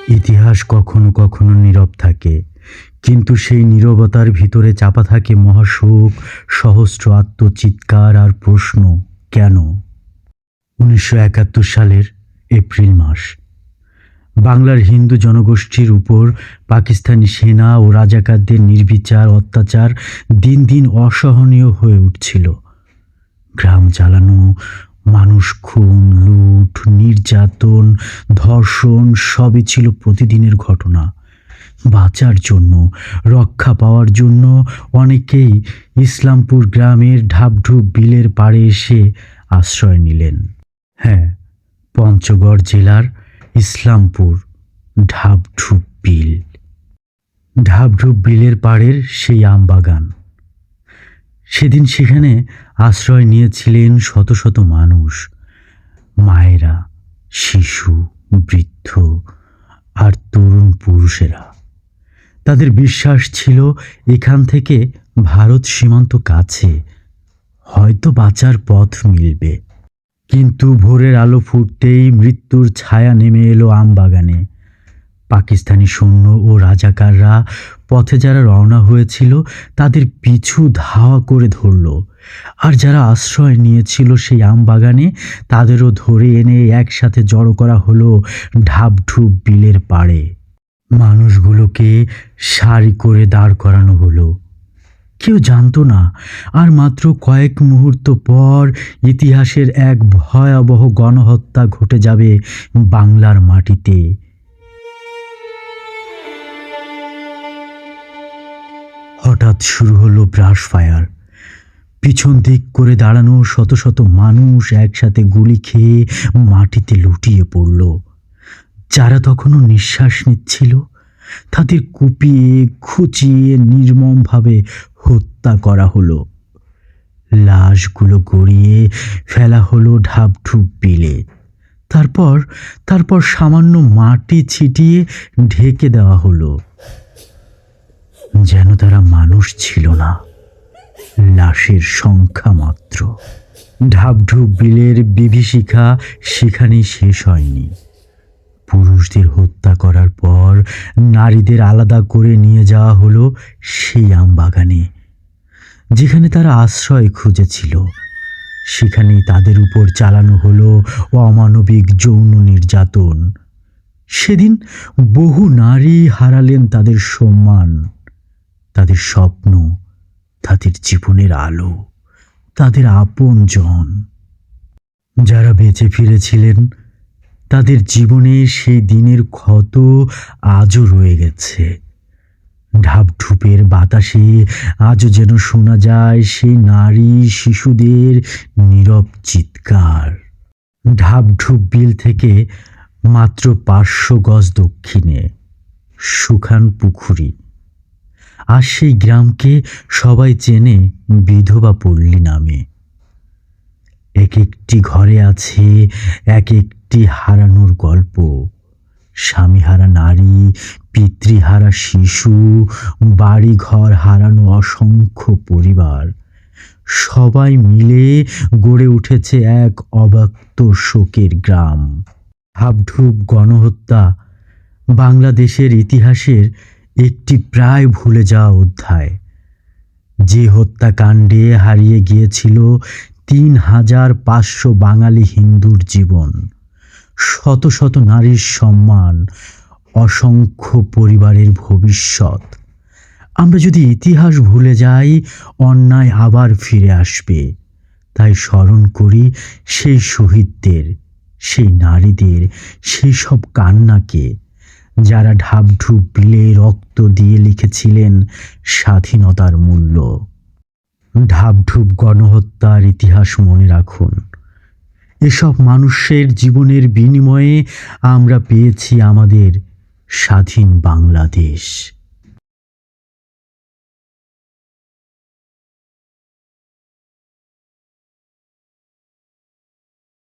ইতিহাস কখনো কখনো নীরব থাকে, কিন্তু সেই নীরবতার ভিতরে চাপা থাকে মহাশোক, সহস্র আত্মচিৎকার আর প্রশ্ন, কেন? ১৯৭১ সালের এপ্রিল মাস। বাংলার হিন্দু জনগোষ্ঠীর উপর পাকিস্তানি সেনা ও রাজাকারদের নির্বিচার অত্যাচার দিন দিন অসহনীয় হয়ে উঠছিল। গ্রাম জ্বালানো, মানুষ খুন, লুট, নির্যাতন, ধর্ষণ সবই ছিল প্রতিদিনের ঘটনা। বাঁচার জন্য, রক্ষা পাওয়ার জন্য অনেকেই ইসলামপুর গ্রামের ঢাবঢুব বিলের পাড়ে এসে আশ্রয় নিলেন। হ্যাঁ, পঞ্চগড় জেলার ইসলামপুর ঢাবঢুব বিল। ঢাবঢুব বিলের পাড়ের সেই আমবাগান। সেদিন সেখানে আশ্রয় নিয়েছিলেন শত শত মানুষ, মায়েরা, শিশু, বৃদ্ধ আর তরুণ পুরুষেরা। তাদের বিশ্বাস ছিল এখান থেকে ভারত সীমান্ত কাছে, হয়তো বাঁচার পথ মিলবে। কিন্তু ভোরের আলো ফুটতেই মৃত্যুর ছায়া নেমে এলো আমবাগানে। পাকিস্তানি সৈন্য ও রাজাকাররা পথে যারা রওনা হয়েছিল তাদের পিছু ধাওয়া করে ধরল, আর যারা আশ্রয় নিয়েছিল সেই আমবাগানে তাদেরও ধরে এনে একসাথে জড়ো করা হলো ঢাবঢুব বিলের পাড়ে। মানুষগুলোকে সারি করে দাঁড় করানো হলো। কেউ জানতো না আর মাত্র কয়েক মুহূর্ত পর ইতিহাসের এক ভয়াবহ গণহত্যা ঘটে যাবে বাংলার মাটিতে। হঠাৎ শুরু হলো ব্রাশ ফায়ার। পিছন দিক করে দাঁড়ানো শত শত মানুষ একসাথে গুলি খেয়ে মাটিতে লুটিয়ে পড়ল। যারা তখনও নিঃশ্বাস নিচ্ছিল তাদের কুপিয়ে খুঁচিয়ে নির্মমভাবে হত্যা করা হলো। লাশগুলো গড়িয়ে ফেলা হলো ঢাবঢুব বিলে। তারপর সামান্য মাটি ছিটিয়ে ঢেকে দেওয়া হলো, যেন তারা মানুষ ছিল না, লাশের সংখ্যা মাত্র। ঢাবঢুব বিলের বিভীষিকা সেখানেই শেষ হয়নি। পুরুষদের হত্যা করার পর নারীদের আলাদা করে নিয়ে যাওয়া হলো সেই আমবাগানে, যেখানে তারা আশ্রয় খুঁজেছিল। সেখানেই তাদের উপর চালানো হলো অমানবিক যৌন নির্যাতন। সেদিন বহু নারী হারালেন তাদের সম্মান, তাদের স্বপ্ন, তাদের জীবনের আলো, তাদের আপনজন। যারা বেঁচে ফিরেছিলেন তাদের জীবনে সেই দিনের ক্ষত আজও রয়ে গেছে। ঢাবঢুবের বাতাসে আজও যেন শোনা যায় সেই নারী শিশুদের নীরব চিৎকার। ঢাবঢুব বিল থেকে মাত্র ৫০০ গজ দক্ষিণে সুখান পুকুরি। আর সেই গ্রামকে সবাই চেনে বিধবা পল্লী নামে। এক একটি ঘরে আছে এক একটি হারানোর গল্প। স্বামীহারা নারী, পিতৃহারা শিশু, বাড়ি ঘর হারানো অসংখ্য পরিবার, সবাই মিলে গড়ে উঠেছে এক অব্যক্ত শোকের গ্রাম। ঢাবঢুব গণহত্যা বাংলাদেশের ইতিহাসের একটি প্রায় ভুলে যাওয়া অধ্যায়, যে হত্যাকাণ্ডে হারিয়ে গিয়েছিল ৩৫০০ বাঙালি হিন্দুর জীবন, শত শত নারীর সম্মান, অসংখ্য পরিবারের ভবিষ্যৎ। আমরা যদি ইতিহাস ভুলে যাই, অন্যায় আবার ফিরে আসবে। তাই স্মরণ করি সেই শহীদদের, সেই নারীদের, সেই সব কান্নাকে, যারা ঢাবঢুব বিলে রক্ত দিয়ে লিখেছিলেন স্বাধীনতার মূল্য। ঢাবঢুব গণহত্যার ইতিহাস মনে রাখুন। এসব মানুষের জীবনের বিনিময়ে আমরা পেয়েছি আমাদের স্বাধীন বাংলাদেশ।